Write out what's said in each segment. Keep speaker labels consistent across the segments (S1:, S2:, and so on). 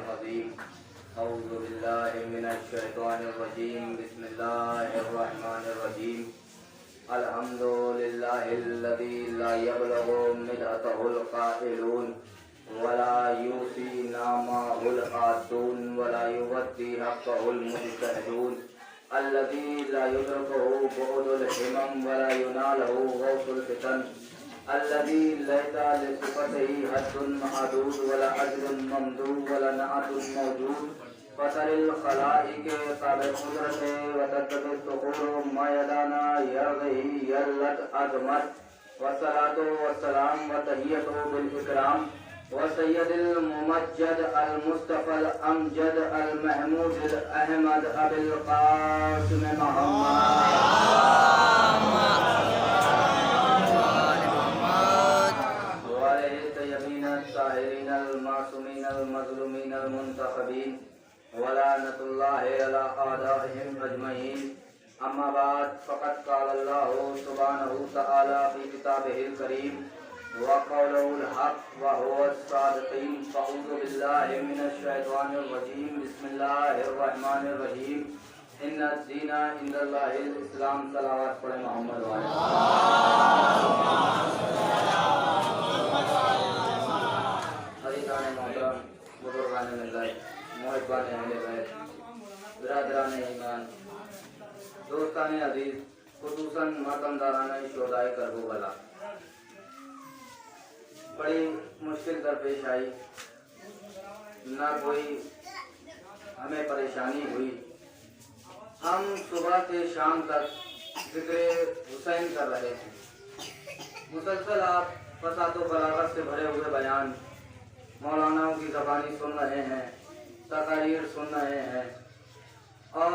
S1: अज़ीम। औज़ु बिल्लाहि मिनश शैतानिर रजीम। बिस्मिल्लाहिर रहमानिर रहीम। अल्हम्दुलिल्लाहिल्लज़ी ला यबलगु मिदहतहुल क़ाइलून वला यूसी नामाहुल आदून वला युवद्दी हक़्क़हुल मुजतहिदून अल्लज़ी ला युदरकुहु बुअदुल हिमम वला युनालहु गौसुल फितन अल्लज़ी लैसा लिसिफ़तिही हद्दुन महदूद वला अजरुन ममदूद वला नअतुन मौजूद फतरिल खलाइक ताबिल कुदरते व तदबिर सुकूर मयदाना यरज़ही यल्लत अज़मत वस्सलातु वस्सलाम व तहियतु बिल इकराम व सय्यदिल मुमज्जद अल मुस्तफ़ल अमजद अल महमूद अहमद अबिल क़ासिम मोहम्मद वाले तय्यबीन ताहिरीन अल मासूमीन अल मज़लूमीन अल मुंतखबीन वलानतुल्लाहि अला आदाइहिम अजमईन। अम्मा बाद फ़क़द क़ाल अल्लाहु सुब्हानहु तआला फ़ी किताबिहिल करीम व क़ौलुहुल हक़ व हुवस सादिक़ीन। अऊज़ु बिल्लाहि मिनश शैतानिर रजीम। बिस्मिल्लाहिर रहमानिर रहीम। इन्नद-दीना इंदल्लाहिल इस्लाम। सलावत पढ़े मोहम्मद वाले। अज़ीज़ान मोहतरम, बुज़ुर्गान मिल्लत, मोहिब्बान अहले बैत, बिरादरान ईमान, दोस्तान अजीज, खुसूसन मातमदारान शोदाए करबला, बड़ी मुश्किल दरपेश आई। ना कोई हमें परेशानी हुई। हम सुबह से शाम तक जिक्र हुसैन कर रहे थे। मुसलसल आप फसाद व बलागत से भरे हुए बयान मौलानाओं की ज़बानी सुन रहे हैं, तकारीर सुन रहे हैं और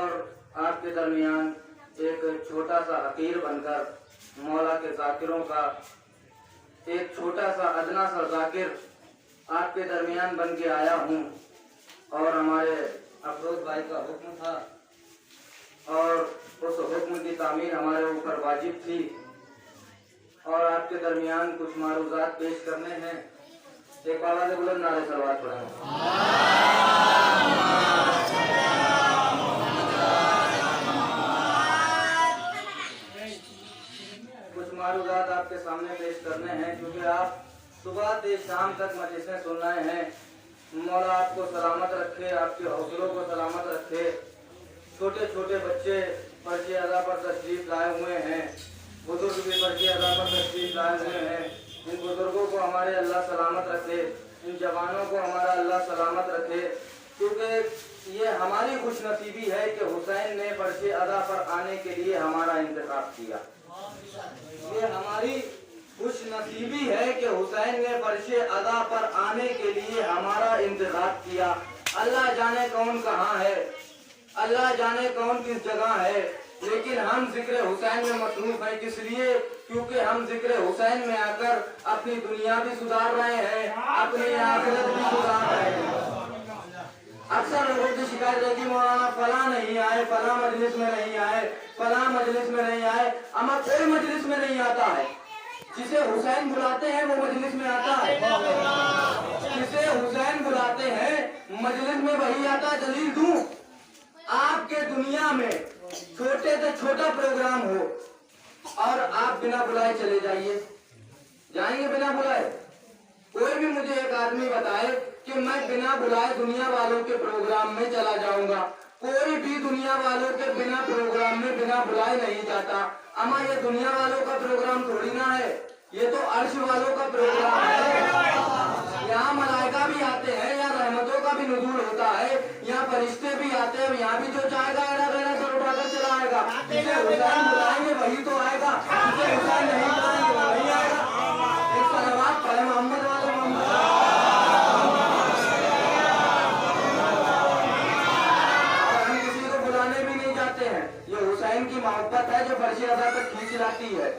S1: आपके दरमियान एक छोटा सा हकीर बनकर मौला के ज़ाकिरों का एक छोटा सा अदना सा ज़ाकिर आपके दरमियान बन के आया हूँ। और हमारे अफरोज भाई का हुक्म था और उस हुक्म की तामीर हमारे ऊपर वाजिब थी और आपके दरमियान कुछ मारूज़ात पेश करने हैं। एक बाबा से बुलंद नारे सलवात पढ़ें। कुछ मारूज़ात आपके सामने पेश करने हैं क्योंकि आप सुबह से शाम तक मजलिसें सुन रहे हैं। मौला आपको सलामत रखे, आपके हौसलों को सलामत रखे। छोटे छोटे बच्चे पर्चे अदा पर तशरीफ लाए हुए हैं, बुजुर्ग भी पर्चे अदा पर तशरीफ लाए हुए हैं। इन बुजुर्गों को हमारे अल्लाह सलामत रखे, इन जवानों को हमारा अल्लाह सलामत रखे क्योंकि ये हमारी खुशनसीबी है कि हुसैन ने पर्चे अदा पर आने के लिए हमारा इंतखाब किया। ये हमारी खुशनसीबी है कि हुसैन ने पर्चे अदा पर आने के लिए हमारा इंतखाब किया। अल्लाह जाने कौन कहाँ है, अल्लाह जाने कौन किस जगह है, लेकिन हम जिक्र हुसैन में मसरूफ हैं। किस लिए? क्योंकि हम जिक्र हुसैन में आकर अपनी दुनिया भी सुधार रहे हैं, अपनी आखिरत भी सुधार रहे हैं। अक्सर लोगों की शिकायत रहती है मौलाना फला नहीं आए, फला मजलिस में नहीं आए, फला मजलिस में नहीं आए। अमा कोई मजलिस में नहीं आता है। जिसे हुसैन बुलाते हैं वो मजलिस में आता है। जिसे हुसैन बुलाते हैं मजलिस में वही आता है। दलील दूं, आपके दुनिया में छोटे से छोटा प्रोग्राम हो और आप बिना बुलाए चले जाइए, जाएंगे बिना बुलाए? कोई भी मुझे एक आदमी बताए कि मैं बिना बुलाए दुनिया वालों के प्रोग्राम में चला जाऊंगा। कोई भी दुनिया वालों के बिना प्रोग्राम में बिना बुलाए नहीं जाता। अमा ये दुनिया वालों का प्रोग्राम थोड़ी ना है, ये तो अर्श वालों का प्रोग्राम है। यहाँ मलाइका भी आते हैं, यहाँ रहमतों का भी नुज़ूल होता है, यहाँ फरिश्ते भी आते हैं। यहाँ भी जो चाहेगा एड़ा बेड़ा सर उठाकर चला आएगा। जिसे हुसैन बुलाएंगे वही तो आएगा, जिसे हुसैन नहीं बुलाएंगे वो नहीं आएगा। एक सलावत पढ़े मोहम्मद वाले मोहम्मद। हम किसी को बुलाने भी नहीं जाते हैं। ये हुसैन की मोहब्बत है जो फर्शी अदा तक खींच लाती है।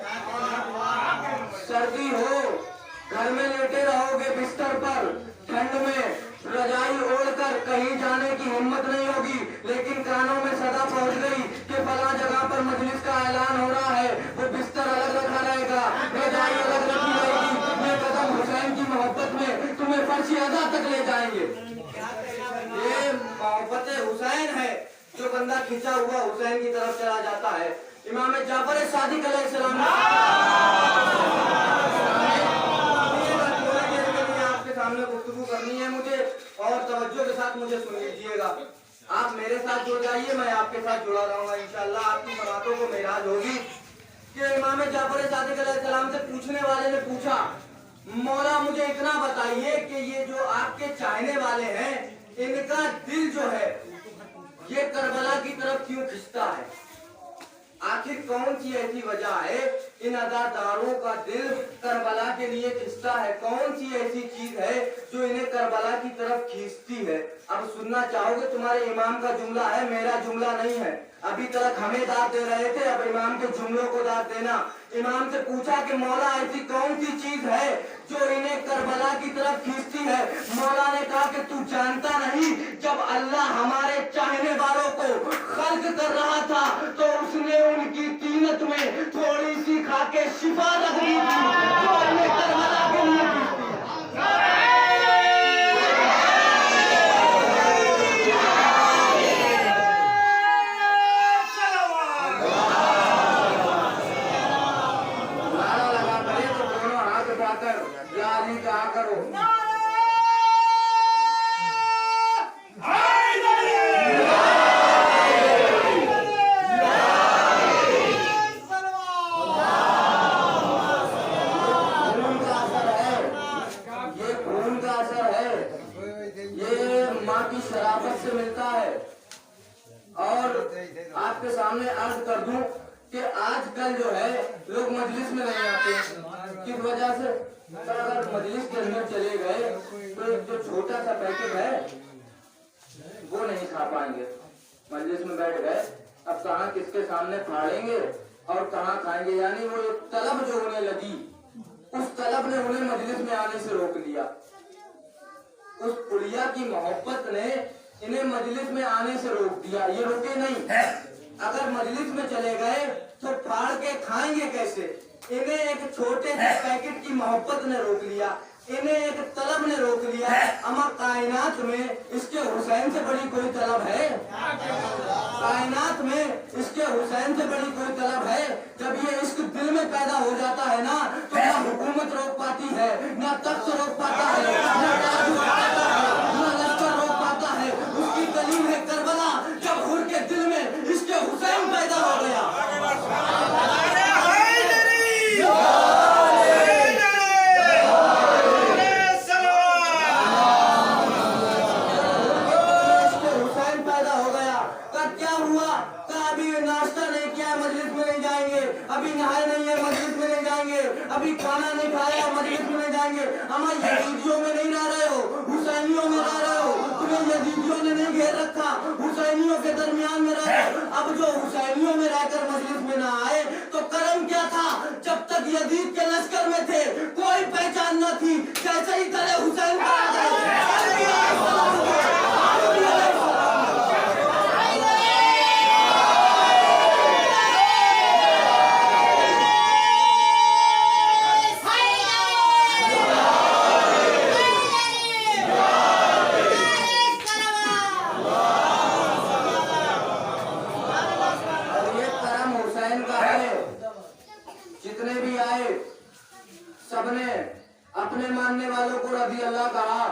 S1: सर्दी हो, घर में लेटे रहोगे बिस्तर पर, ठंड में रजाई ओढ़कर कहीं जाने की हिम्मत नहीं होगी, लेकिन कानों में सदा पहुंच गई कि फला जगह पर मजलिस का ऐलान हो रहा है। वो बिस्तर अलग रखा रहेगा, रजाई अलग रखी रहेगी। ये कदम हुसैन की मोहब्बत में तुम्हें फर्शी अदा तक ले जाएंगे। खिंचा हुआ हुसैन की तरफ चला जाता है। इमाम जाफर सादिक अलैहिस्सलाम आपके सामने गुफ्तगू करनी है मुझे, और तवज्जो के साथ मुझे सुन लीजिएगा। आप मेरे साथ जुड़ जाइए, मैं आपके साथ जुड़ा रहूंगा इंशाअल्लाह। आपकी बातों को मेराज होगी कि इमाम जाफर सादिक अलैहिस्सलाम से पूछने वाले ने पूछा, मौला मुझे इतना बताइए कि ये जो आपके चाहने वाले हैं, इनका दिल जो है ये करबला की तरफ क्यों खिंचता है? आखिर कौन सी ऐसी वजह है इन अज़ादारों का दिल करबला के लिए खिंचता है? कौन सी ऐसी चीज है जो इन्हें करबला की तरफ खींचती है? अब सुनना चाहोगे? तुम्हारे इमाम का जुमला है, मेरा जुमला नहीं है। अभी तक हमें दाद दे रहे थे, अब इमाम के जुमलों को दाद देना। इमाम से पूछा कि मौला ऐसी कौन सी चीज है जो इन्हें करबला की तरफ खींचती है? मौला ने कहा कि तू जानता नहीं, जब अल्लाह हमारे चाहने वालों को खल्क कर रहा था तो उसने उनकी तीनत में थोड़ी सी खा के शिफा रख दी थी, जो इन्हें करबला के लिए खींचती है। कहा करो शराफत से मिलता है। और आपके सामने अर्ज कर दूं कि आजकल जो है लोग मजलिस में नहीं आते, किस वजह से? तो अगर मजलिस के अंदर चले गए तो एक जो छोटा सा पैकेट है वो नहीं खा पाएंगे। मजलिस में बैठ गए, अब कहाँ किसके सामने फाड़ेंगे और कहाँ खाएंगे, यानी वो एक तलब जो उन्हें लगी, उस तलब ने उन्हें मजलिस में आने से रोक लिया। उस पुलिया की मोहब्बत ने इन्हें मजलिस में आने से रोक दिया। ये रुके नहीं, अगर मजलिस में चले गए तो फाड़ के खाएंगे कैसे? इन्हें एक छोटे से पैकेट की मोहब्बत ने रोक लिया, इन्हें एक तलब ने रोक लिया। अमा कायनात में इसके हुसैन से बड़ी कोई तलब है? कायनात में इसके हुसैन से बड़ी कोई तलब है? जब ये इश्क दिल में पैदा हो जाता है ना, तो ना हुकूमत रोक पाती है, ना तख्त रोक पाता है, ना ताज रोक पाता है, ना लश्कर रोक पाता है। उसकी दलील है करबला, जब हुर के दिल में इसके हुसैन पैदा हो गया। अभी नहाए नहीं है, मस्जिद में नहीं जाएंगे। अभी खाना नहीं खाया, मस्जिद में नहीं जाएंगे। हम यजीदियों में नहीं रह रहे हो, हुसैनियों में रह रहे हो। तुम्हें यजीदियों ने नहीं घेर रखा, हुसैनियों के दरमियान में रह रहे हो। अब जो हुसैनियों में रहकर मस्जिद में ना आए तो करम क्या था? जब तक यजीद के लश्कर में थे कोई पहचान न थी, जैसे ही गले हुसैन का आ गए सबने अपने मानने वालों को रज़ी अल्लाह कहा,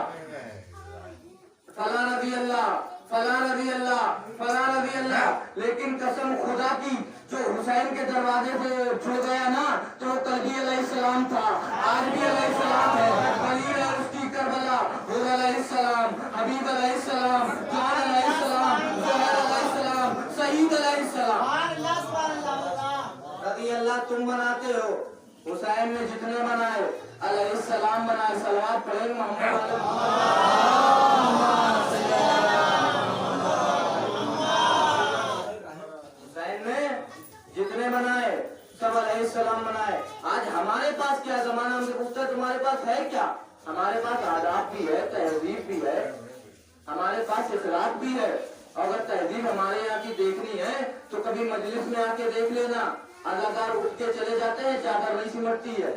S1: फला रज़ी अल्लाह, फला रज़ी अल्लाह, फला रज़ी अल्लाह। लेकिन कसम खुदा की, जो हुसैन के दरवाजे से जुड़ गया ना, तो कल्बी अलैहिस्सलाम था, आज भी अलैहिस्सलाम है। खलील है उसकी करबला, हुर अलैहिस्सलाम, हबीब अलैहिस्सलाम, जान अलैहिस्सलाम, ज़हर अलैहिस्सलाम, शहीद अलैहिस्सलाम। रज़ी अल्लाह तुम बनाते हो, हुसैन ने जितने बनाए अलैहिस्सलाम बनाए। सलवात पढ़ेंगे मोहम्मद। हुसैन ने जितने बनाए सब अलैहिस्सलाम बनाए। आज हमारे पास क्या जमाना, हमसे पूछता है तुम्हारे पास है क्या? हमारे पास आदाब भी है, तहजीब भी है, हमारे पास इखलाक भी है। अगर तहजीब हमारे यहाँ की देखनी है तो कभी मजलिस में आके देख लेना, अदादार उठ के चले जाते हैं, चादर नहीं सिमटती है।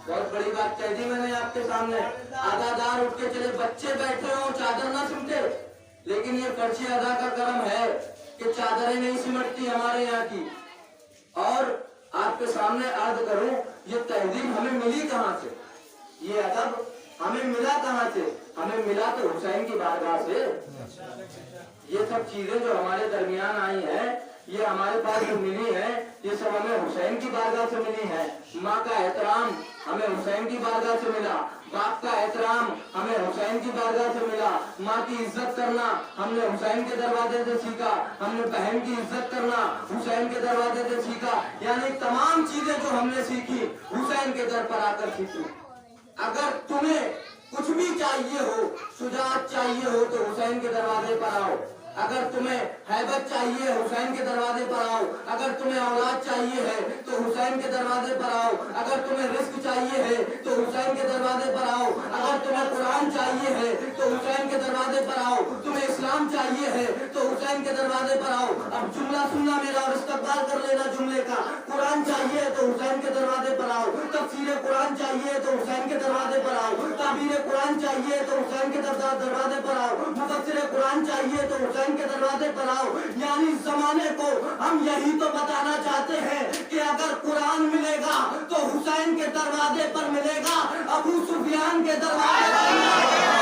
S1: बहुत बड़ी बात कह दी मैंने आपके सामने। अदादार उठ के चले, बच्चे बैठे हो चादर ना सिमटे, लेकिन ये पर्ची अदा का कर्म है कि चादरें नहीं सिमटती हमारे यहाँ की। और आपके सामने अर्ज करूं, ये तहजीब हमें मिली कहाँ से, ये अदब हमें मिला कहाँ से? हमें मिला तो हुसैन की बारगाह से। ये सब चीजें जो हमारे दरमियान आई हैं, ये हमारे पास जो मिली है, ये सब हमें हुसैन की बारगाह से मिली है। माँ का एहतराम हमें हुसैन की बारगाह से मिला, बाप का एहतराम हमें हुसैन की बारगाह से मिला, माँ की इज्जत करना हमने हुसैन के दरवाजे से सीखा, हमने बहन की इज्जत करना हुसैन के दरवाजे से सीखा। यानी तमाम चीजें जो हमने सीखी हुसैन के दर पर आकर सीखी। अगर तुम्हें कुछ भी चाहिए हो, शुजाअत चाहिए हो, तो हुसैन के दरवाजे पर आओ। अगर तुम्हें हैबत चाहिए, हुसैन के दरवाजे पर आओ। अगर तुम्हें औलाद चाहिए है तो हुसैन के दरवाजे पर आओ। अगर तुम्हें रिस्क चाहिए है तो हुसैन के दरवाजे पर आओ। अगर तुम्हें कुरान चाहिए है तो हुसैन के दरवाजे पर आओ। तुम्हें इस्लाम चाहिए है तो हुसैन के दरवाजे पर आओ। अब जुमला सुनना मेरा और इस्तकबाल कर लेना जुमले का। कुरान चाहिए तो हुसैन के दरवाजे पर आओ। तफसीर कुरान चाहिए तो हुसैन के दरवाजे पर आओ। ताबीर कुरान चाहिए तो हुसैन के दरवाजे पर आओ। मुफस्सिर कुरान चाहिए तो हुसैन के दरवाजे पर आओ। यानी जमाने को हम यही तो बताना चाहते हैं कि अगर कुरान मिलेगा तो हुसैन के दरवाजे पर मिलेगा, अबू सुफियान के दरवाजे पर मिलेगा।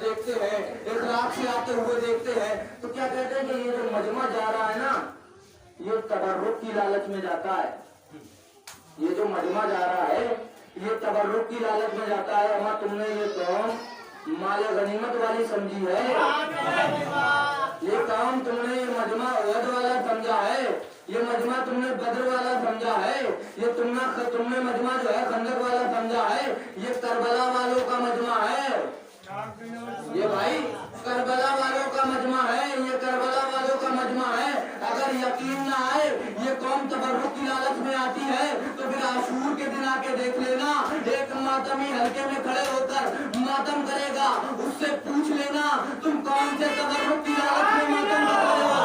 S1: देखते हैं, इखलाक से आते हुए देखते हैं, तो क्या कहते हैं कि ये जो मजमा जा रहा है ना, ये तबर्रुक की लालच में जाता है। ये जो मजमा जा रहा है ये तबर्रुक की लालच में जाता है। अम्मा तुमने ये कौम माल गनीमत वाली समझी है, ये काम तुमने ये मजमा उहद वाला समझा है, ये मजमा तुमने बद्र वाला समझा है, ये तुमने मजमा जो है खंदक वाला समझा है, ये करबला वालों का मजमा है। ये भाई करबला वालों का मजमा है, ये करबला वालों का मजमा है। अगर यकीन ना आए ये कौम तबर्रुक की लालच में आती है तो फिर आशूर के दिन आके देख लेना, एक मातमी हल्के में खड़े होकर मातम करेगा, उससे पूछ लेना तुम कौन से तबर्रुक की लालच में मातम कर रहे हो।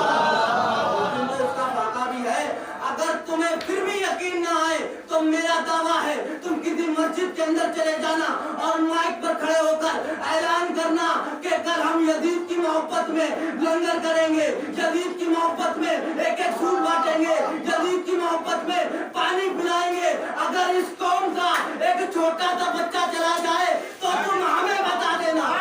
S1: तो उसका फाका भी है। अगर तुम्हें फिर भी यकीन ना आए तो मेरा दावा है तुम किसी मस्जिद के अंदर चले जाना और माइक पर खड़े होकर ऐलान करना कि कल हम यजीद की मोहब्बत में लंगर करेंगे, यजीद की मोहब्बत में एक एक सूट बांटेंगे, यजीद की मोहब्बत में पानी पिलाएंगे। अगर इस कौम का एक छोटा सा बच्चा चला जाए तो तुम हमें बता देना।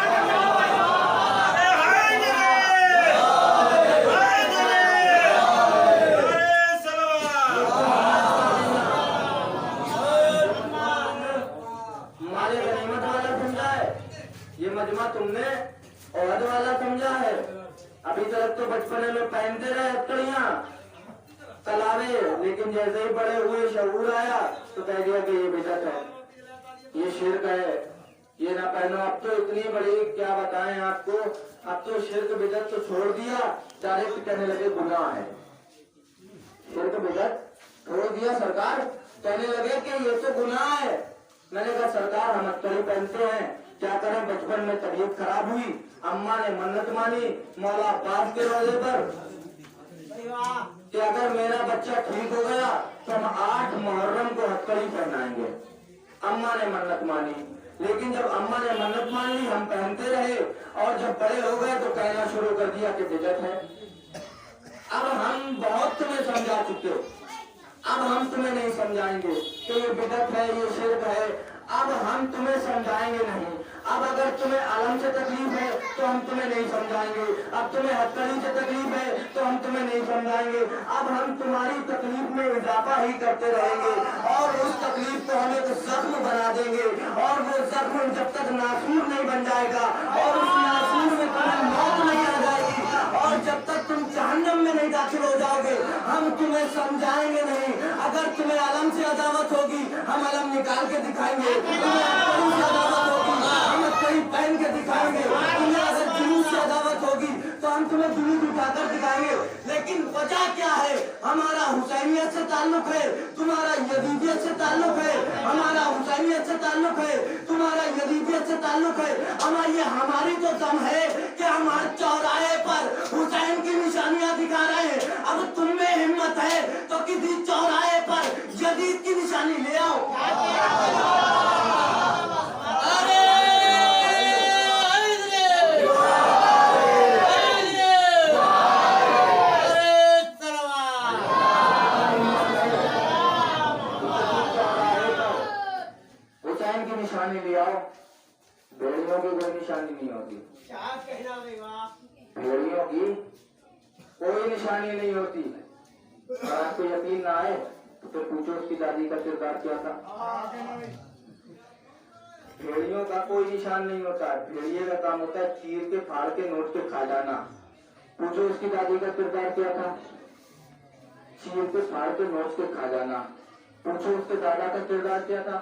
S1: मजमा तुमने औहद वाला समझा है। अभी तक तो बचपने में पहनते रहे हथकड़ियां तलावे, लेकिन जैसे ही बड़े हुए शऊर आया तो कह दिया कि ये बिदअत है, ये शिर्क है, ये ना पहनो। अब तो इतनी बड़ी क्या बताएं आपको, अब तो शिर्क बिदअत तो छोड़ दिया, डायरेक्ट कहने लगे गुनाह है। शिर्क बिदअत छोड़ दिया सरकार, कहने लगे कि ये तो गुनाह है। मैंने कहा सरकार हम हथकड़ी पहनते हैं, क्या करें, बचपन में तबीयत खराब हुई, अम्मा ने मन्नत मानी मौला अब्बास के रोजे पर कि अगर मेरा बच्चा ठीक हो गया तो हम 8 मुहर्रम को हथकड़ी पहनाएंगे। अम्मा ने मन्नत मानी, लेकिन जब अम्मा ने मन्नत मान ली हम पहनते रहे, और जब बड़े हो गए तो कहना शुरू कर दिया कि बिदअत है। अब हम बहुत तुम्हें समझा चुके हो, अब हम तुम्हें नहीं समझाएंगे कि ये बिदअत है, ये शिर्क है। अब हम तुम्हें समझाएंगे नहीं। अब अगर तुम्हें अलम से तकलीफ है तो हम तुम्हें नहीं समझाएंगे, अब तुम्हें हथकड़ी से तकलीफ है तो हम तुम्हें नहीं समझाएंगे। अब हम तुम्हारी तकलीफ में इजाफा ही करते रहेंगे और उस तकलीफ को हम एक जख्म बना देंगे, और वो जख्म जब तक नासूर नहीं बन जाएगा और उस नासूर में तुम्हें मौत नहीं आ जाएगी, और जब तक तुम जहन्नम में नहीं दाखिल हो जाओगे हम तुम्हें समझाएंगे नहीं। अगर तुम्हें अलम से अदावत होगी हम अलम निकाल के दिखाएंगे, तुम्हें हथकड़ी से अदावत होगी वजह क्या है? हमारा हुसैनियत से ताल्लुक है, तुम्हारा यजीदियत से ताल्लुक है। हमारा हुसैनियत से ताल्लुक है, तुम्हारा यजीदियत से ताल्लुक है। हमारी तो दम है कि हम हर चौराहे पर हुसैन की निशानियां दिखा रहे हैं। अब तुम में हिम्मत है तो किसी चौराहे पर यजीद की निशानी ले आओ। निशानी ले आओ। भेड़ियों की कोई निशानी नहीं होती। क्या कहना भेड़ियों की कोई निशानी नहीं होती। अगर आपको यकीन ना आए तो फिर पूछो उसकी दादी का किरदार क्या था। भेड़ियों का कोई निशान नहीं होता। भेड़िए का काम होता है चीर के फाड़ के नोट के खा जाना। पूछो उसकी दादी का किरदार क्या था। चीर के फाड़ के नोट के खा जाना। पूछो उसके दादा का किरदार क्या था।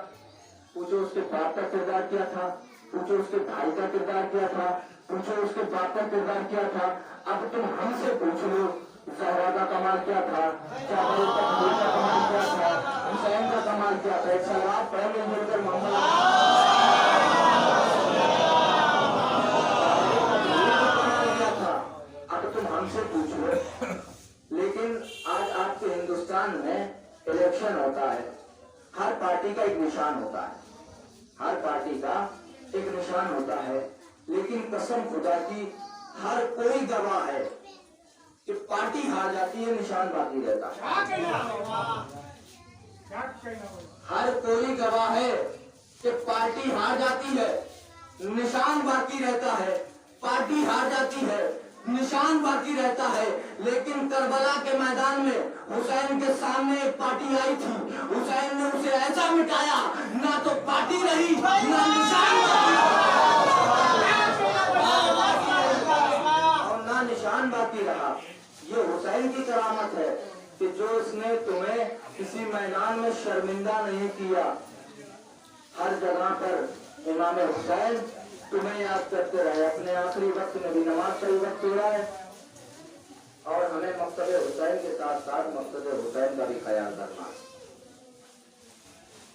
S1: पूछो उसके बाप का किरदार क्या था। पूछो उसके भाई का किरदार क्या था। पूछो उसके बाप का किरदार क्या था। अब तुम हमसे पूछ लो ज़हरा का कमाल क्या था, जावेद का कमाल क्या था, हुसैन का कमाल क्या था। एक सलाम पहले मिलकर मोहम्मद क्या था। अब तुम हमसे पूछ लो। लेकिन आज आपके हिंदुस्तान में इलेक्शन होता है, हर पार्टी का एक निशान होता है। हर पार्टी का एक निशान होता है, लेकिन कसम खुदा की हर कोई गवाह है कि पार्टी हार जाती है, निशान बाकी रहता है। हर कोई गवाह है कि पार्टी हार जाती है, निशान बाकी रहता है। पार्टी हार जाती है, निशान बाकी रहता है। लेकिन करबला के मैदान में हुसैन के सामने एक पार्टी आई थी। हुसैन ने उसे ऐसा मिटाया, ना तो पार्टी रही ना निशान और ना निशान बाकी रहा। ये हुसैन की करामत है कि जो उसने तुम्हें किसी मैदान में शर्मिंदा नहीं किया। हर जगह पर इमाम हुसैन तुम्हें याद करते रहे। अपने आखिरी वक्त में भी नमाज का वक्त पूरा है और हमें मकसद हुसैन के साथ साथ मकसद हुसैन का भी ख्याल करना है,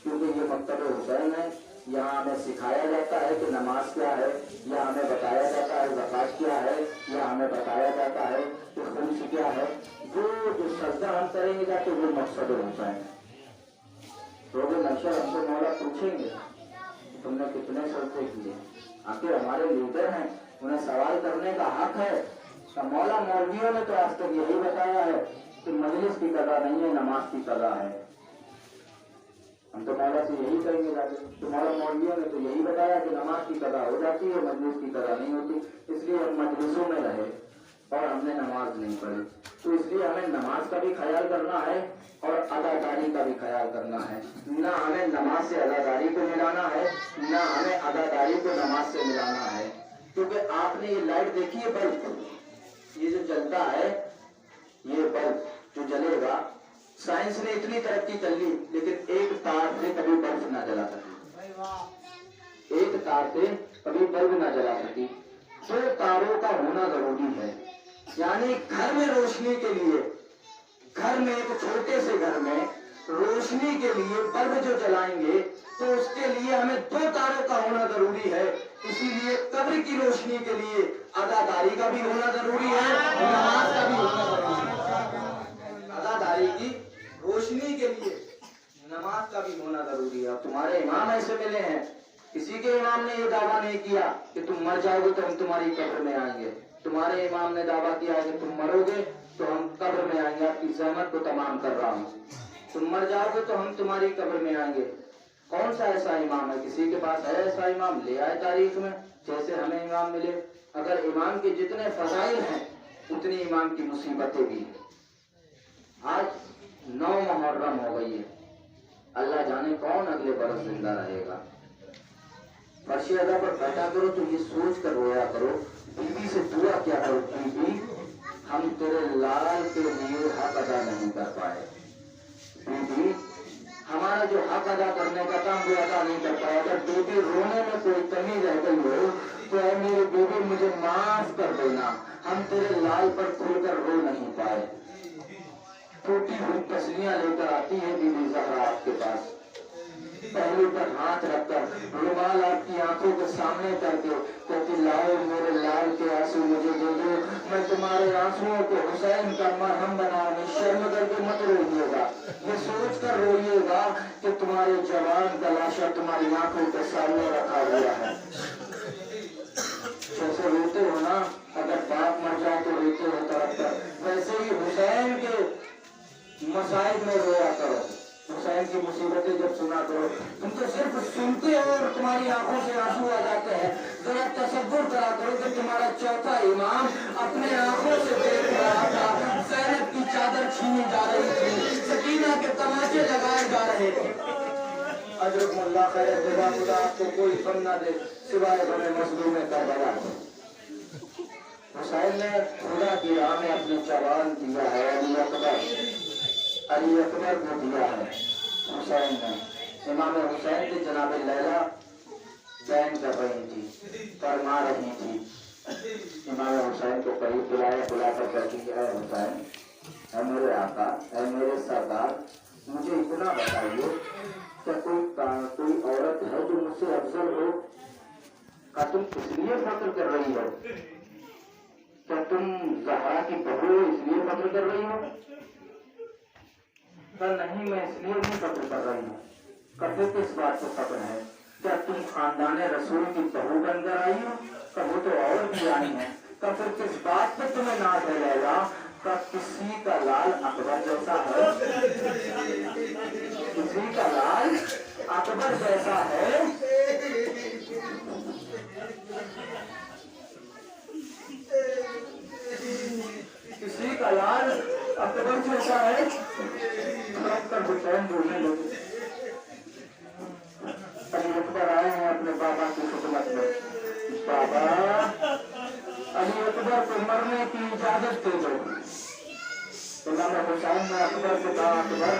S1: क्योंकि ये मकसद हुसैन है। यहाँ हमें सिखाया जाता है कि नमाज क्या है, या हमें बताया जाता है ज़कात क्या है, या हमें बताया जाता है कि खुम्स क्या है। जो सजदा हम करेंगे जाके वो मकसद हुसैन है। रोज़ नशर हमसे मौला पूछेंगे तुमने कितने सजदे किए। आखिर हमारे लीडर हैं, उन्हें सवाल करने का हक है। तो मौला मौलवियों ने तो आज तक यही बताया है कि मजलिस की कदा नहीं है, नमाज की कदा है। हम तो मौला से यही करेंगे जाके। तो मौला मौलवियों ने तो यही बताया कि नमाज की कदा हो जाती है, मजलिस की कदा नहीं होती। इसलिए हम मजलिसों में रहे और हमने नमाज नहीं पढ़ी। तो इसलिए हमें नमाज का भी ख्याल करना है और अदादारी का भी ख्याल करना है। ना हमें नमाज से अदादारी को मिलाना है, ना हमें अदादारी को नमाज से मिलाना है। क्योंकि आपने ये लाइट देखी है, बल्ब ये जो जलता है, ये बल्ब जो जलेगा, साइंस ने इतनी तरक्की कर ली, लेकिन एक तार से कभी बल्ब ना जला सकी। एक तार से कभी बल्ब ना जला सकी। दो तारों का होना जरूरी है। यानी घर में रोशनी के लिए, घर में एक छोटे से घर में रोशनी के लिए बल्ब जो जलाएंगे तो उसके लिए हमें दो तारों का होना जरूरी है। इसीलिए कब्र की रोशनी के लिए अदादारी का भी होना जरूरी है, नमाज का भी होना जरूरी है। अदादारी की रोशनी के लिए नमाज का भी होना जरूरी है। तुम्हारे इमाम ऐसे मिले हैं, किसी के इमाम ने ये दावा नहीं किया कि तुम मर जाओगे तो हम तुम्हारी कब्र में आएंगे। तुम्हारे इमाम ने दावा किया कि तुम मरोगे तो हम कब्र में आएंगे। आपकी जहमत को तमाम कर रहा हूँ। तुम मर जाओगे तो हम तुम्हारी कब्र में आएंगे। कौन सा ऐसा इमाम है? किसी के पास है ऐसा इमाम? ले आए तारीख में, जैसे हमें इमाम मिले। अगर इमाम के जितने फजाइल हैं उतनी इमाम की मुसीबतें भी हैं। आज 9 मुहर्रम हो गई है, अल्लाह जाने कौन अगले बरस जिंदा रहेगा। फर्श अदा पर बैठा करो तो ये सोच कर रोया करो, बीबी से दुआ क्या करो, बीबी हम तेरे लाल के लिए हक अदा नहीं कर पाए। बीबी हमारा जो हक अदा करने का काम वो अदा नहीं कर पाया। अगर बीबी रोने में कोई कमी रह गई हो तो है मेरी बीबी मुझे माफ कर देना, हम तेरे लाल पर खुलकर रो नहीं पाए।
S2: टूटी हुई तस्वीरें लेकर आती है बीबी ज़हरा आपके पास। पहलू पर हाथ रखकर रुमाल आपकी आंखों के सामने करके कहती, लाओ मेरे लाल के आंसू मुझे दे दो, मैं तुम्हारे आंसुओं को हुसैन का मरहम बनाऊंगी। शर्म करके मत रोइएगा, ये सोच कर रोइएगा कि तुम्हारे जवान का लाशा तुम्हारी आंखों के सामने रखा हुआ है। जैसे रोते हो ना, अगर बाप मर जाए तो रोते हो तरफ तर, वैसे ही हुसैन के मसाइब में रोया करो, हुसैन की मुसीबतें जब सुना करो। तुम तो सिर्फ सुनते हो और तुम्हारी आंखों से आंसू आ जाते हैं। जरा तसव्वुर करा करो कि तुम्हारा चौथा इमाम अपने आंखों से देख रहा था, ज़ैनब की चादर छीनी जा रही थी, सकीना के तमाचे लगाए जा रहे थे। अजरकुमुल्लाह खैर, जज़ा खुदा आपको कोई गम ना दे सिवाय गमे मज़लूम करबला। हुसैन ने खुदा की राह में अपनी जवान दिया है, अली अकबर को दिया है हुसैन ने। इमाम हुसैन के जनाब लैला बैन कर रही थी, फरमा रही थी। इमाम हुसैन को करीब बुलाया, बुलाकर कहती है, हुसैन, है मेरे आका, है मेरे सरदार, मुझे इतना बताइए क्या कोई औरत है जो मुझसे अफजल हो? क्या तुम इसलिए फख्र कर रही हो? क्या तुम ज़हरा की बहू हो इसलिए फख्र कर रही हो? नहीं, मैं इसलिए नहीं फख्र कर रही हूँ। कभी किस बात को फख्र है? क्या तुम खानदान रसूल की बहू बनकर आई हो? कभी तो और भी आई है। कभी किस बात पे तुम्हें नाज है लैला? का किसी का लाल अकबर जैसा है, किसी का लाल अकबर जैसा है। किसी का लाल अकबर जैसा है। हुसैन बोलने लगे, अली अकबर आए हैं अपने बाबा की खिदमत में। बाबा, अली अकबर को मरने की इजाजत दे दो। इमाम हुसैन ने अकबर से कहा, अकबर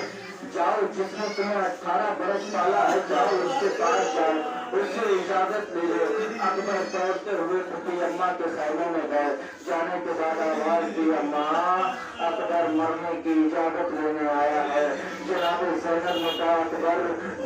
S2: जाओ, जिसने तुम्हें 18 बरस पाला है, जाओ उसके पास जाओ, उससे इजाजत ले लो। अकबर दौड़ते हुए फुफी अम्मा के खैमे में गए। जाने के बाद आवाज दी, अम्मा, अकबर मरने की इजाजत लेने आया है। जनाब ज़ैनब ने कहा, अकबर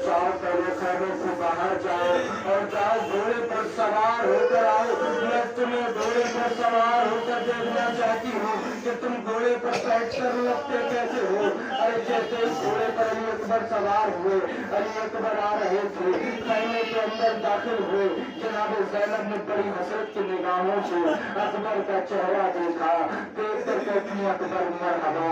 S2: जाओ, पहले खैमे से बाहर जाओ और जाओ घोड़े पर सवार होकर आओ। मैं तुम्हें घोड़े पर सवार होकर देखना चाहती हूँ कि तुम घोड़े पर बैठ कर लगते कैसे हो। अरे जैसे घोड़े पर अली अकबर सवार हुए, अली अकबर आ रहे थे, खैमे के अंदर दाखिल हुए। जनाब ज़ैनब ने बड़ी हसरत की निगाहों से अकबर का चेहरा देखा। देख कर कहती, अकबर मरहबा,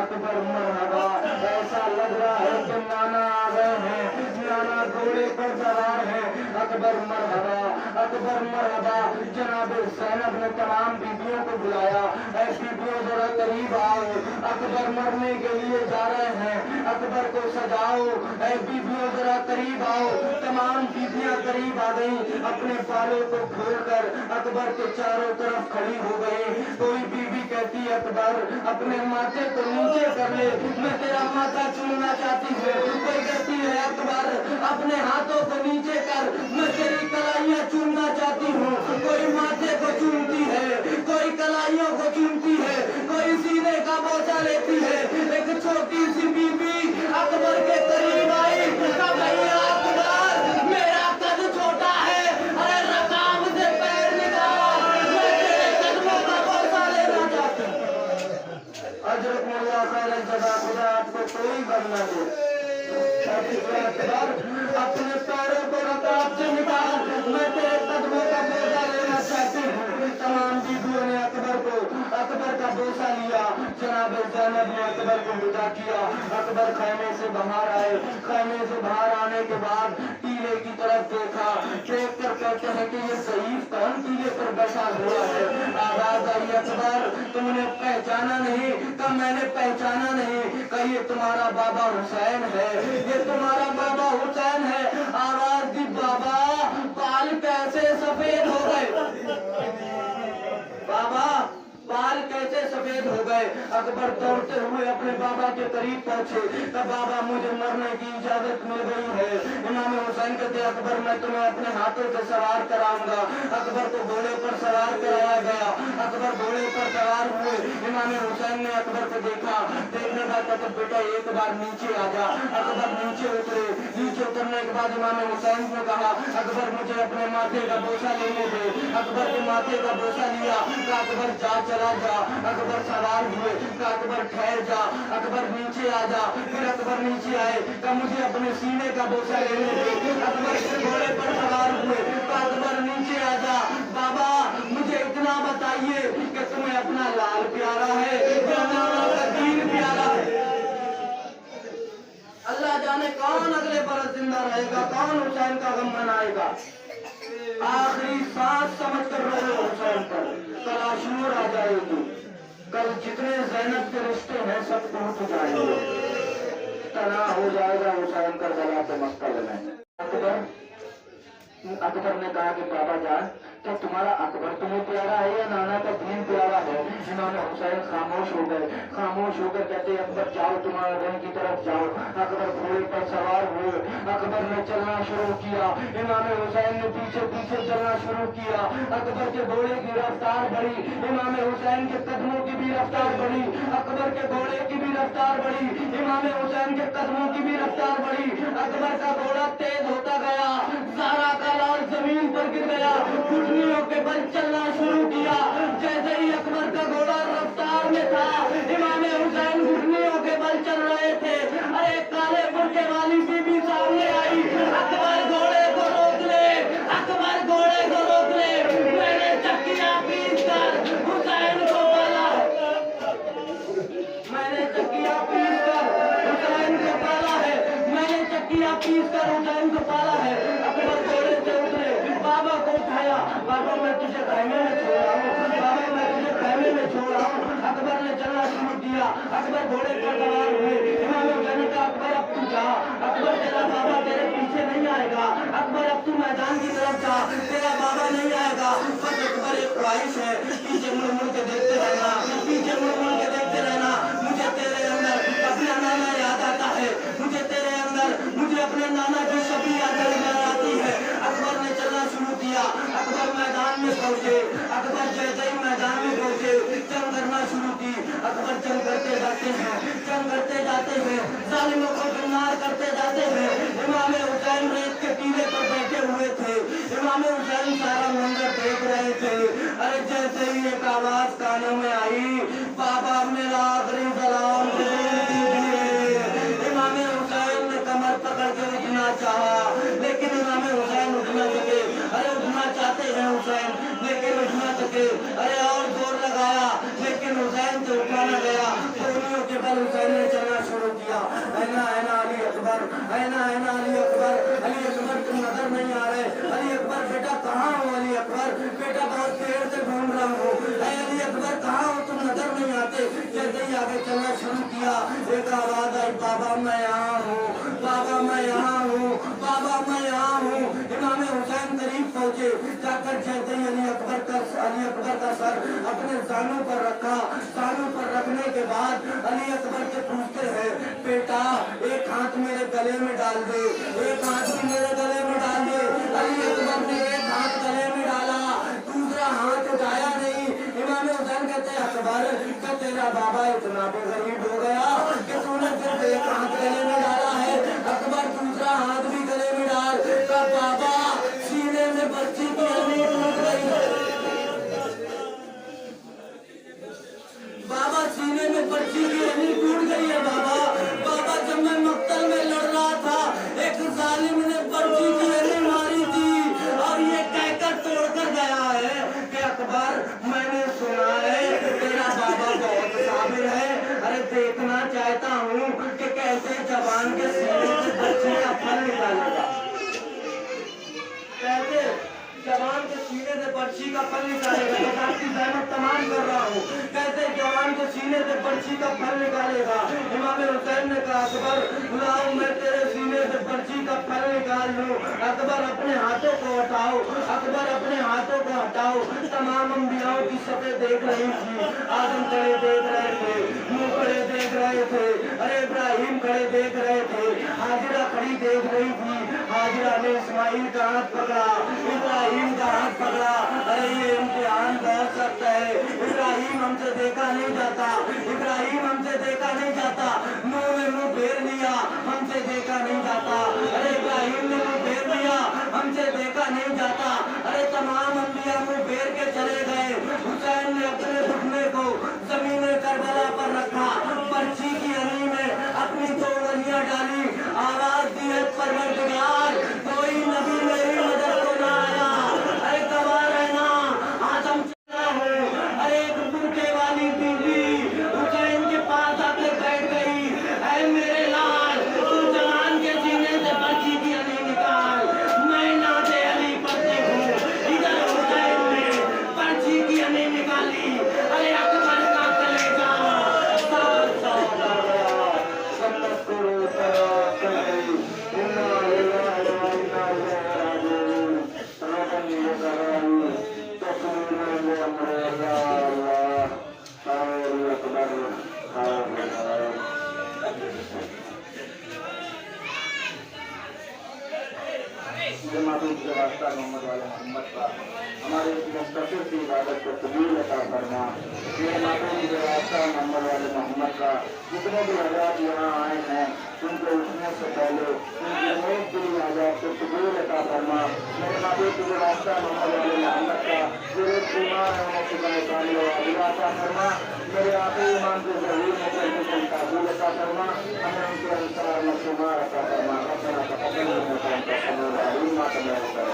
S2: अकबर मरहबा, ऐसा लग रहा है कि नाना आ गए हैं, नाना घोड़े पर सवार है। अकबर मरहबा, अकबर मरहबा। जनाब ज़ैनब ने तमाम बीबियों को बुलाया, ऐ बीबियों जरा करीब आओ, अकबर मरने के लिए जा रहे हैं, अकबर को सजाओ। ऐ बीबियों जरा करीब आओ। तमाम बीबियां करीब आ गई, अपने बालों को खोलकर अकबर के चारों तरफ खड़ी हो गई। कोई बीबी कहती, अकबर अपने माथे को नीचे कर ले, मैं तेरा माथा चूमना चाहती हूँ। कोई कहती है, अकबर अपने हाथों को नीचे कर, मैं तेरी कलाइयाँ चूमना चाहती हूँ। कोई माथे को चूमती है, कोई कलाइयों को चूमती है, कोई सीने का बोझा लेती है। एक छोटी सी बीबी अकबर के करीब आई, भैया अकबर, मेरा कद छोटा है, अरे रकाब से पैर निकाल, मैं तेरे कदमों का बोझा लेना चाहती हूँ। अजरकुमुल्लाह खैर, जज़ा खुदा आपको कोई गम न दे। अकबर अपने पैरों को रकाब से निकाल, मैं तेरे कदमों का बोझा लेना चाहती हूँ। तमाम बीबियों ने अकबर का बोझा लिया। जनाब ज़ैनब ने अकबर को विदा किया। अकबर खैमे से बाहर आए। खैमे से बाहर आने के बाद टीले की तरफ देखा। देख कर कहते हैं कि ये ज़ईफ कौन टीले पर बैठा हुआ है। आवाज आई, अकबर तुमने पहचाना नहीं? का मैंने पहचाना नहीं। का ये तुम्हारा बाबा हुसैन है, ये तुम्हारा बाबा हुसैन है। आवाज दी, बाबा बाल कैसे सफेद हो गए? बाबा बाल कैसे सफेद तेज हो गए। अकबर दौड़ते हुए अपने बाबा के करीब पहुंचे। तब बाबा मुझे मरने की इजाजत मिल गई है। इमाम हुसैन कहते अकबर मैं तुम्हें अपने हाथों से सवार कराऊंगा। अकबर को घोड़े पर सवार कराया गया। अकबर घोड़े पर सवार हुए। इमाम हुसैन ने अकबर को देखा। देखने का कहते बेटा एक बार नीचे आ जा। अकबर नीचे उतरे। नीचे उतरने के बाद इमाम हुसैन ने कहा अकबर मुझे अपने माथे का बोझा लेने दे। अकबर के माथे का बोझा लिया। अकबर जा चला जा। अकबर सवार हुए। अकबर ठहर जा। अकबर नीचे आ जा। फिर अकबर नीचे आए का मुझे अपने सीने का बोझा लेने दे। अकबर के घोड़े पर सवार हुए। अकबर नीचे आ जा। बाबा मुझे इतना बताइए कि तुम्हें अपना लाल प्यारा है या नाना का दीन प्यारा है। अल्लाह जाने कौन अगले बरस जिंदा रहेगा, कौन हुसैन का गम मनाएगा। आखिरी सांस समझ कर रहे हुसैन पर। कल आशूर आ जाएगी। कल जितने ज़ैनब के रिश्ते हैं सब टूट जाएंगे। तना हो जाएगा हुसैन का गला पे मक्कल में। अकबर ने कहा कि बाबा जान क्या तुम्हारा अकबर तुम्हें प्यारा है या नाना का दीन प्यारा है। इमाम हुसैन खामोश हो गए। खामोश होकर कहते अकबर जाओ तुम्हारे रंग की तरफ जाओ। अकबर घोड़े पर सवार हुए। अकबर ने चलना शुरू किया। इमाम हुसैन ने पीछे पीछे चलना शुरू किया। अकबर के घोड़े की रफ्तार बढ़ी। इमाम हुसैन के कदमों की भी रफ्तार बढ़ी। अकबर के घोड़े की भी रफ्तार बढ़ी। इमाम हुसैन के कदमों की भी रफ्तार बढ़ी। अकबर का घोड़ा तेज होता गया। सारा का लाल जमीन पर गिर गया। घुटनियों के बल चलना शुरू किया। जैसे ही अकबर का घोड़ा रफ्तार में था इमाम हुसैन घुटनियों के बल चल रहे थे। अरे काले बुर्के वाली बीबी सामने आई। अकबर घोड़े को रोक ले। अकबर घोड़े को रोक ले। मैंने चक्कियां पीस कर हुसैन को पाला। मैंने चक्कियां पीस कर हुसैन को पाला है। मैंने चक्कियां पीस कर हुसैन को पाला है। अकबर घोड़े से उतरे। बाबा को उठाया। बाबा मैं तुझे खैमे में छोड़ रहा हूँ। बाबा मैं तुझे खैमे में छोड़ रहा हूँ। अकबर ने चलना शुरू किया। अकबर घोड़े पर सवार हुए। इमाम हुसैन ने कहा अकबर अब तू जा। अकबर तेरा बाबा तेरे पीछे नहीं आएगा। अकबर अब तू मैदान की तरफ जा। तेरा बाबा नहीं आएगा। बस अकबर एक ख्वाहिश है पीछे मुड़ मुड़ के देखते रहना। पीछे मुड़ मुड़ के देखते रहना। मुझे तेरे अंदर अपना नाना याद आता है। मुझे तेरे अंदर मुझे अपने नाना की सभी यादें आती है। अकबर ने चलना शुरू किया। अकबर मैदान में पहुंचे। अकबर जैसे ही मैदान में पहुंचे जंग करना शुरू की। अकबर जंग करते जाते हैं। जंग करते जाते हैं। जालिमों को बीमार करते जाते हैं। इमाम हुसैन रेत के टीले पर बैठे हुए थे। इमाम हुसैन सारा मंजर देख रहे थे। अरे जैसे ही एक आवाज कानों में आई बाबा मेरा आखिरी सलाम इमाम हुसैन ने कमर पकड़ के उठना चाहा लेकिन इमाम हुसैन उठ न सके। अरे उठना चाहते हैं हुसैन लेकिन उठ न सके। अरे और जोर लगाया लेकिन हुसैन से उठा न गया। गोलियों के बल हुसैन ने चलना शुरू किया। ऐना ऐना अली अकबर। ऐना ऐना अली अकबर। अली अकबर तुम नजर नहीं आ रहे। अली अकबर बेटा कहाँ हो। अली अकबर बेटा बहुत देर से ढूंढ रहा हूँ। अली अकबर कहाँ हो तुम नजर नहीं आते। जैसे ही आगे चलना शुरू किया एक आवाज आई बाबा मैं यहाँ हूँ। बाबा मैं यहाँ हूँ। बाबा मैं यहाँ हूँ। इमाम हुसैन करीब पहुंचे। जाकर जैसे ही अली अकबर का सर अपने जानों पर रखा। जानों पर रखने के बाद अली अकबर से पूछते हैं बेटा एक हाथ मेरे गले में डाल दे। एक हाथ भी मेरे गले में डाल दे। अली अकबर ने एक हाथ गले में डाला दूसरा हाथ उठाया नहीं। इमाम हुसैन कहते अकबर क्या तेरा बाबा इतना भी गरीब हो गया कि तूने सिर्फ एक हाथ गले में डाला है। अकबर दूसरा हाथ भी गले में डाल का बाबा सीने में बच्ची की हड्डी टूट गई। बाबा सीने में बच्ची की हड्डी टूट गई है। बाबा बाबा जब मैं मक्तल में लड़ रहा था एक जालिम ने बच्ची की हड्डी मारी थी और ये कहकर तोड़कर गया है कि अकबर मैंने सुना है तेरा बाबा बहुत साबिर है। अरे देखना चाहता हूँ कि कैसे जवान के सीने से बच्ची का फल निकालेगा। कैसे जवान के सीने से पर्ची का फल निकालेगा। बताने की जहमत तमाम कर रहा हूँ। कैसे जवान के सीने से पर्ची का फल निकालेगा। इमाम हुसैन ने कहा अकबर लाओ मैं तेरे सीने से पर्ची का फल निकाल
S1: निकाल लूं। अकबर अपने हाथों को हटाओ, अकबर अपने हाथों को हटाओ। तमाम अंबियाओं की सफेद देख रही थी। आदम खड़े देख रहे थे, नूह खड़े देख रहे थे, अरे इब्राहिम खड़े देख रहे थे, हाजिरा खड़ी देख रही थी। हाजिरा ने इस्माइल का हाथ पकड़ा, इब्राहिम का हाथ पकड़ा। अरे ये इम्तिहान बहुत सख्त है। इब्राहिम हमसे देखा नहीं जाता, इब्राहिम हमसे देखा नहीं जाता। नूह ने मुंह फेर लिया, हमसे देखा नहीं जाता। अरे इब्राहिम ने मुंह फेर लिया, हमसे देखा नहीं जाता। अरे तमाम अंबिया मुंह फेर के चले गए। हुसैन ने अपने घुटने को जमीन करबला पर रखा, पर्ची की अनी में अपनी दो उंगलियां डाली, आवाज दी है परवरदिगार कोई नबी मेरी मदद को ना आया। अरे गवाह रहना आदम चला हो। अरे एक बूटे वाली बीवी हुसैन के पास आके बैठ गई, ऐ मेरे लाल तू जवान के सीने से पर्ची की अनी निकाल, मैं नाते अली पर देखूं। इधर हुसैन ने पर्ची की अनी निकाली। अरे अकबर का कलेजा रास्ता मोहम्मद वाले मोहम्मद का हमारे मुस्तफिर की इबादत को कबूल अता फरमा। ये मातूम के रास्ता मोहम्मद वाले मोहम्मद का जितने भी हज़रात यहाँ आए हैं उनको उठने से पहले उनकी नेक दिली आजाद को कबूल अता फरमा। मेरे मातूम के रास्ता मोहम्मद वाले मोहम्मद का जो ईमान है उन्हें सिखाए कामिल व आदिल अता फरमा। मेरे आखिरी ईमान को ज़रूर मुकम्मल काबूल अता फरमा। हमें उनके अनुसार मशरूमात अता फरमा। अपना